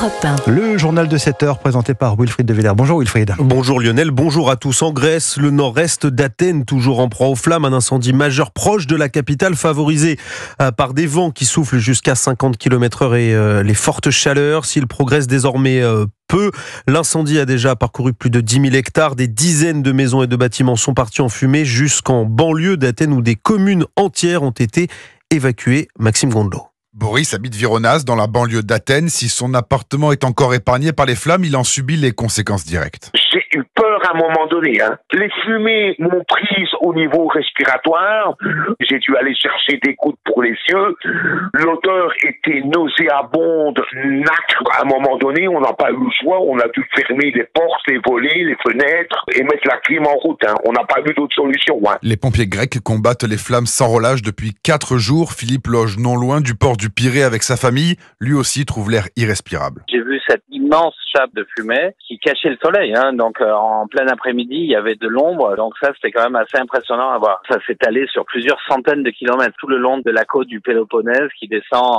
Europe 1. Le journal de 7 heures présenté par Wilfried de Villers. Bonjour Wilfried. Bonjour Lionel, bonjour à tous. En Grèce, le nord-est d'Athènes, toujours en proie aux flammes, un incendie majeur proche de la capitale, favorisé par des vents qui soufflent jusqu'à 50 km/h et les fortes chaleurs. S'il progresse désormais peu, l'incendie a déjà parcouru plus de 10 000 hectares. Des dizaines de maisons et de bâtiments sont partis en fumée jusqu'en banlieue d'Athènes où des communes entières ont été évacuées. Maxime Gondelot. Boris habite Vyronas, dans la banlieue d'Athènes. Si son appartement est encore épargné par les flammes, il en subit les conséquences directes. J'ai eu peur à un moment donné. Les fumées m'ont prise au niveau respiratoire. J'ai dû aller chercher des gouttes pour les yeux. L'odeur était nauséabonde, nacre. À un moment donné, on n'a pas eu le choix. On a dû fermer les portes, les volets, les fenêtres et mettre la clim en route. On n'a pas eu d'autre solution. Les pompiers grecs combattent les flammes sans relâche depuis 4 jours. Philippe loge non loin du port du Pirée avec sa famille. Lui aussi trouve l'air irrespirable. J'ai vu cette immense chape de fumée qui cachait le soleil. Donc en plein après-midi, il y avait de l'ombre. Donc ça, c'était quand même assez impressionnant à voir. Ça s'est étalé sur plusieurs centaines de kilomètres tout le long de la côte du Péloponnèse qui descend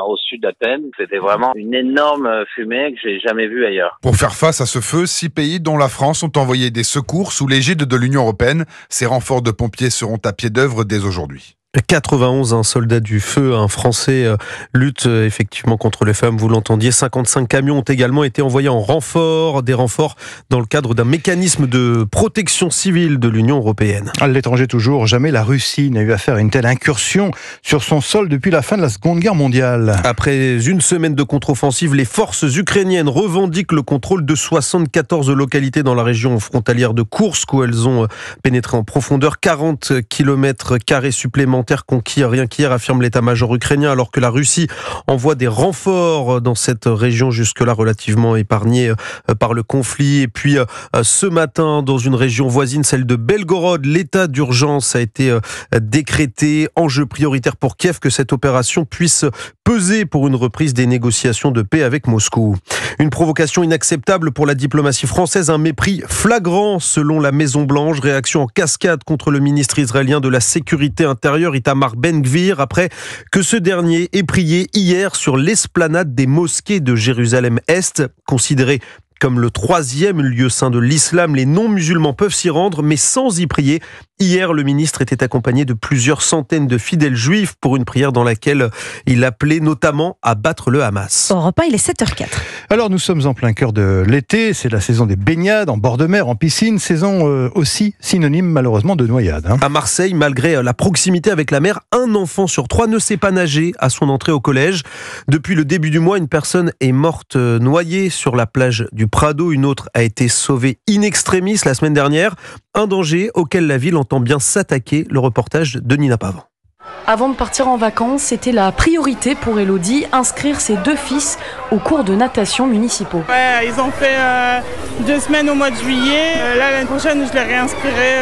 au sud d'Athènes. C'était vraiment une énorme fumée que j'ai jamais vue ailleurs. Pour faire face à ce feu, 6 pays dont la France ont envoyé des secours sous l'égide de l'Union européenne. Ces renforts de pompiers seront à pied d'œuvre dès aujourd'hui. 91, un soldat du feu, un Français, lutte effectivement contre les flammes, vous l'entendiez. 55 camions ont également été envoyés en renfort, des renforts dans le cadre d'un mécanisme de protection civile de l'Union européenne. À l'étranger toujours, jamais la Russie n'a eu à faire une telle incursion sur son sol depuis la fin de la Seconde Guerre mondiale. Après une semaine de contre-offensive, les forces ukrainiennes revendiquent le contrôle de 74 localités dans la région frontalière de Koursk où elles ont pénétré en profondeur. 40 km² supplémentaires conquis rien qu'hier, affirme l'état-major ukrainien, alors que la Russie envoie des renforts dans cette région jusque-là relativement épargnée par le conflit. Et puis ce matin, dans une région voisine, celle de Belgorod, l'état d'urgence a été décrété. Enjeu prioritaire pour Kiev que cette opération puisse peser pour une reprise des négociations de paix avec Moscou. Une provocation inacceptable pour la diplomatie française, un mépris flagrant selon la Maison-Blanche. Réaction en cascade contre le ministre israélien de la Sécurité intérieure, Itamar Ben-Gvir, après que ce dernier ait prié hier sur l'esplanade des mosquées de Jérusalem-Est, considéré comme le 3e lieu saint de l'islam. Les non-musulmans peuvent s'y rendre, mais sans y prier. Hier, le ministre était accompagné de plusieurs centaines de fidèles juifs pour une prière dans laquelle il appelait notamment à battre le Hamas. Europe 1, il est 7h04. Alors nous sommes en plein cœur de l'été, c'est la saison des baignades en bord de mer, en piscine, saison aussi synonyme malheureusement de noyade. À Marseille, malgré la proximité avec la mer, un enfant sur 3 ne sait pas nager à son entrée au collège. Depuis le début du mois, une personne est morte noyée sur la plage du Prado. Une autre a été sauvée in extremis la semaine dernière. Un danger auquel la ville entend bien s'attaquer. Le reportage de Nina Pavant. Avant de partir en vacances, c'était la priorité pour Elodie, inscrire ses 2 fils aux cours de natation municipaux. Ouais, ils ont fait 2 semaines au mois de juillet. Là, l'année prochaine, je les réinscrirai.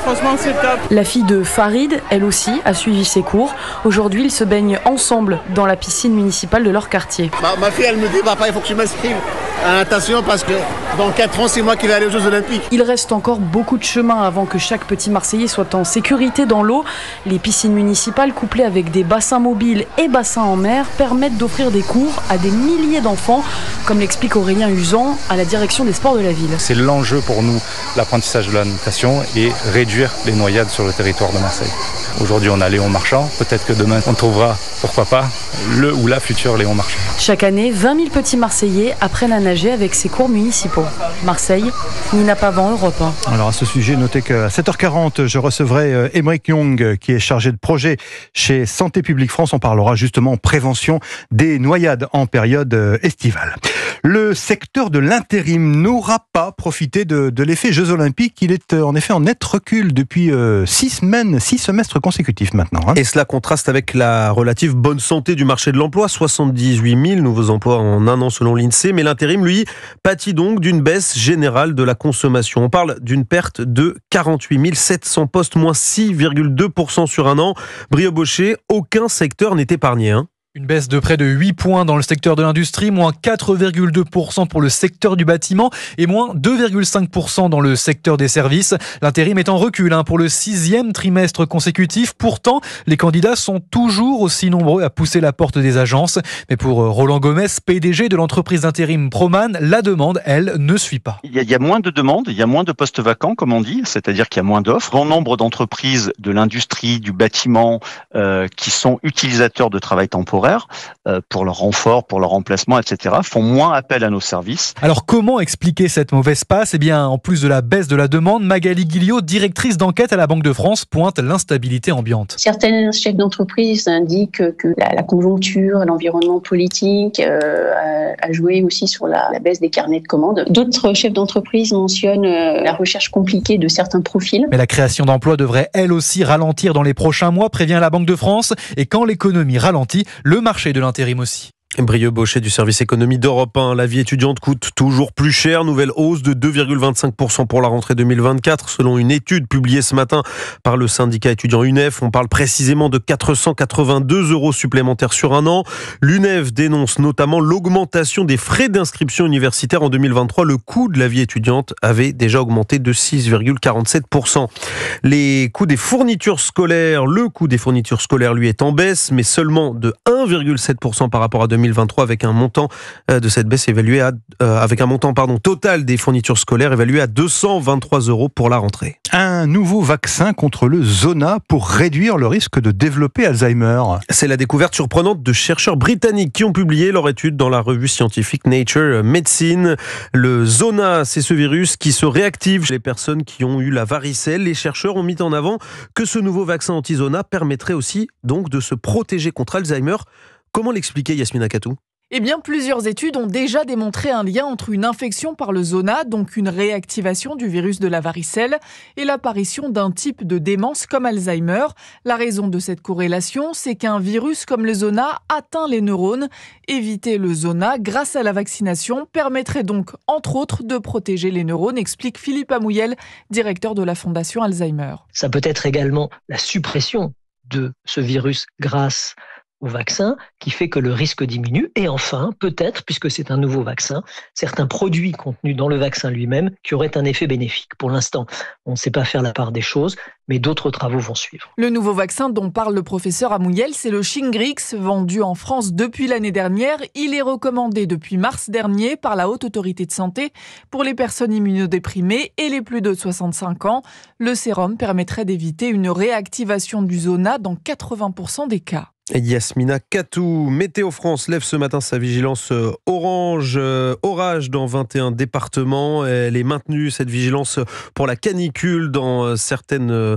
Franchement, c'est top. La fille de Farid, elle aussi, a suivi ses cours. Aujourd'hui, ils se baignent ensemble dans la piscine municipale de leur quartier. Ma fille, elle me dit, papa, il faut que tu m'inscrives à la natation parce que dans 4 ans, c'est moi qui vais aller aux Jeux Olympiques. Il reste encore beaucoup de chemin avant que chaque petit Marseillais soit en sécurité dans l'eau. Les piscines municipales, couplées avec des bassins mobiles et bassins en mer, permettent d'offrir des cours à des milliers d'enfants, comme l'explique Aurélien Usan à la direction des sports de la ville. C'est l'enjeu pour nous, l'apprentissage de la natation et réduire les noyades sur le territoire de Marseille. Aujourd'hui, on a Léon Marchand. Peut-être que demain, on trouvera, pourquoi pas, le ou la future Léon Marchand. Chaque année, 20 000 petits Marseillais apprennent à nager avec ces cours municipaux. Marseille, Nina Pavant, Europe 1. Alors à ce sujet, notez qu'à 7h40, je recevrai Émeric Young, qui est chargé de projet chez Santé publique France. On parlera justement prévention des noyades en période estivale. Le secteur de l'intérim n'aura pas profité de l'effet Jeux Olympiques. Il est en effet en net recul depuis 6 semestres consécutifs maintenant. Et cela contraste avec la relative bonne santé du marché de l'emploi. 78 000 nouveaux emplois en un an selon l'INSEE. Mais l'intérim, lui, pâtit donc d'une baisse générale de la consommation. On parle d'une perte de 48 700 postes, moins 6,2% sur un an. Brio Bochet, aucun secteur n'est épargné. Une baisse de près de 8 points dans le secteur de l'industrie, moins 4,2% pour le secteur du bâtiment et moins 2,5% dans le secteur des services. L'intérim est en recul pour le 6e trimestre consécutif. Pourtant, les candidats sont toujours aussi nombreux à pousser la porte des agences. Mais pour Roland Gomez, PDG de l'entreprise d'intérim Proman, la demande, elle, ne suit pas. Il y a moins de demandes, il y a moins de postes vacants, comme on dit, c'est-à-dire qu'il y a moins d'offres. Grand nombre d'entreprises de l'industrie, du bâtiment, qui sont utilisateurs de travail temporaire, pour leur renfort, pour leur remplacement, etc., font moins appel à nos services. Alors comment expliquer cette mauvaise passe ? Eh bien, en plus de la baisse de la demande, Magali Guillot, directrice d'enquête à la Banque de France, pointe l'instabilité ambiante. Certains chefs d'entreprise indiquent que la conjoncture, l'environnement politique a joué aussi sur la baisse des carnets de commandes. D'autres chefs d'entreprise mentionnent la recherche compliquée de certains profils. Mais la création d'emplois devrait elle aussi ralentir dans les prochains mois, prévient la Banque de France. Et quand l'économie ralentit, le marché de l'intérim aussi. Brieux Bauchet du service économie d'Europe 1. La vie étudiante coûte toujours plus cher. Nouvelle hausse de 2,25% pour la rentrée 2024. Selon une étude publiée ce matin par le syndicat étudiant UNEF, on parle précisément de 482 € supplémentaires sur un an. L'UNEF dénonce notamment l'augmentation des frais d'inscription universitaire en 2023. Le coût de la vie étudiante avait déjà augmenté de 6,47%. Les coûts des fournitures scolaires, le coût des fournitures scolaires, lui, est en baisse, mais seulement de 1,7% par rapport à 2023, avec un montant de cette baisse évalué avec un montant total des fournitures scolaires évalué à 223 € pour la rentrée. Un nouveau vaccin contre le zona pour réduire le risque de développer Alzheimer. C'est la découverte surprenante de chercheurs britanniques qui ont publié leur étude dans la revue scientifique Nature Medicine. Le zona, c'est ce virus qui se réactive chez les personnes qui ont eu la varicelle. Les chercheurs ont mis en avant que ce nouveau vaccin anti-zona permettrait aussi donc de se protéger contre Alzheimer. Comment l'expliquer, Yasmina Katou ? Eh bien, plusieurs études ont déjà démontré un lien entre une infection par le zona, donc une réactivation du virus de la varicelle, et l'apparition d'un type de démence comme Alzheimer. La raison de cette corrélation, c'est qu'un virus comme le zona atteint les neurones. Éviter le zona grâce à la vaccination permettrait donc, entre autres, de protéger les neurones, explique Philippe Amouyel, directeur de la Fondation Alzheimer. Ça peut être également la suppression de ce virus grâce au vaccin qui fait que le risque diminue. Et enfin, peut-être, puisque c'est un nouveau vaccin, certains produits contenus dans le vaccin lui-même qui auraient un effet bénéfique. Pour l'instant, on ne sait pas faire la part des choses, mais d'autres travaux vont suivre. Le nouveau vaccin dont parle le professeur Amouyel, c'est le Shingrix, vendu en France depuis l'année dernière. Il est recommandé depuis mars dernier par la Haute Autorité de Santé pour les personnes immunodéprimées et les plus de 65 ans. Le sérum permettrait d'éviter une réactivation du zona dans 80% des cas. Yasmina Katou. Météo France lève ce matin sa vigilance orange, orage dans 21 départements. Elle est maintenue, cette vigilance, pour la canicule dans certains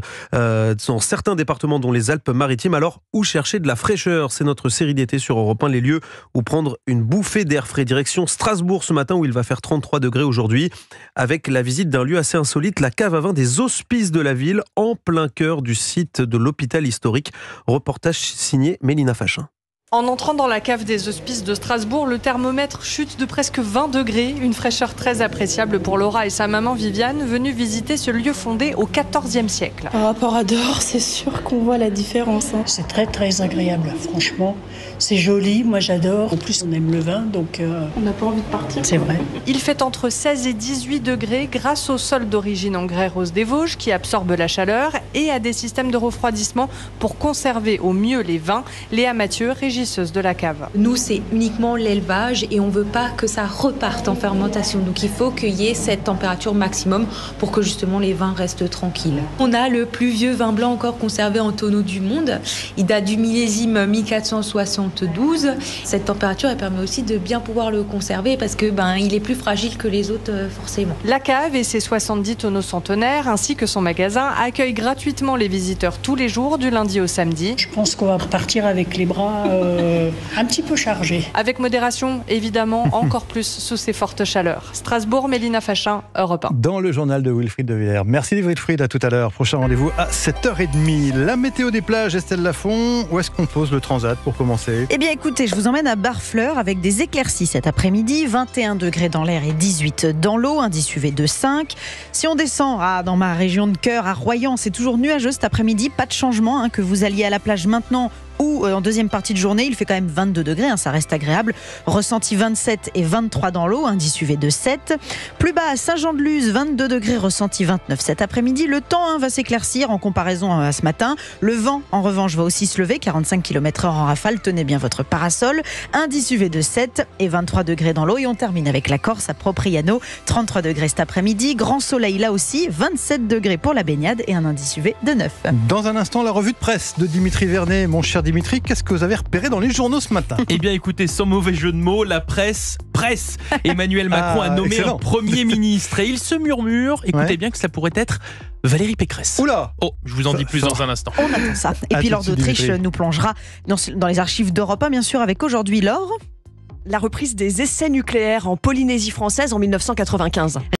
départements dont les Alpes-Maritimes. Alors, où chercher de la fraîcheur ? C'est notre série d'été sur Europe 1, les lieux où prendre une bouffée d'air frais. Direction Strasbourg ce matin où il va faire 33 degrés aujourd'hui, avec la visite d'un lieu assez insolite, la cave à vin des Hospices de la ville, en plein cœur du site de l'hôpital historique. Reportage signé Mélina Fachin. En entrant dans la cave des Hospices de Strasbourg, le thermomètre chute de presque 20 degrés, une fraîcheur très appréciable pour Laura et sa maman Viviane, venues visiter ce lieu fondé au XIVe siècle. Par rapport à dehors, c'est sûr qu'on voit la différence. C'est très très agréable, franchement. C'est joli, moi j'adore. En plus, on aime le vin, donc... On n'a pas envie de partir. C'est vrai. Il fait entre 16 et 18 degrés grâce au sol d'origine en grès rose des Vosges qui absorbe la chaleur et à des systèmes de refroidissement pour conserver au mieux les vins. Léa Mathieu, régisseuse de la cave. Nous, c'est uniquement l'élevage et on ne veut pas que ça reparte en fermentation. Donc il faut qu'il y ait cette température maximum pour que justement les vins restent tranquilles. On a le plus vieux vin blanc encore conservé en tonneau du monde. Il date du millésime 1472. Cette température, elle permet aussi de bien pouvoir le conserver parce que il est plus fragile que les autres forcément. La cave et ses 70 tonneaux centenaires ainsi que son magasin accueillent gratuitement les visiteurs tous les jours du lundi au samedi. Je pense qu'on va partir avec les bras un petit peu chargés. Avec modération, évidemment, encore plus sous ces fortes chaleurs. Strasbourg, Mélina Fachin, Europe 1. Dans le journal de Wilfried de Villers. Merci Wilfried, à tout à l'heure. Prochain rendez-vous à 7h30. La météo des plages, Estelle Lafont. Où est-ce qu'on pose le transat pour commencer ? Eh bien écoutez, je vous emmène à Barfleur avec des éclaircies cet après-midi. 21 degrés dans l'air et 18 dans l'eau, indice UV de 5. Si on descend dans ma région de cœur, à Royan, c'est toujours nuageux cet après-midi. Pas de changement, que vous alliez à la plage maintenant ou en deuxième partie de journée, il fait quand même 22 degrés, ça reste agréable. Ressenti 27 et 23 dans l'eau, indice UV de 7. Plus bas à Saint-Jean-de-Luz, 22 degrés, ressenti 29 cet après-midi. Le temps va s'éclaircir en comparaison à ce matin. Le vent, en revanche, va aussi se lever, 45 km/h en rafale. Tenez bien votre parasol. Indice UV de 7 et 23 degrés dans l'eau. Et on termine avec la Corse à Propriano, 33 degrés cet après-midi. Grand soleil là aussi, 27 degrés pour la baignade et un indice UV de 9. Dans un instant, la revue de presse de Dimitri Vernet. Mon cher Dimitri, qu'est-ce que vous avez repéré dans les journaux ce matin? Eh bien écoutez, sans mauvais jeu de mots, la presse. Emmanuel Macron a nommé un Premier ministre et il se murmure, écoutez bien, que ça pourrait être Valérie Pécresse. Oula! Oh, je vous en dis plus dans un instant. On attend ça. Et puis Laure d'Autriche nous plongera dans les archives d'Europe 1, bien sûr, avec aujourd'hui Laure. La reprise des essais nucléaires en Polynésie française en 1995.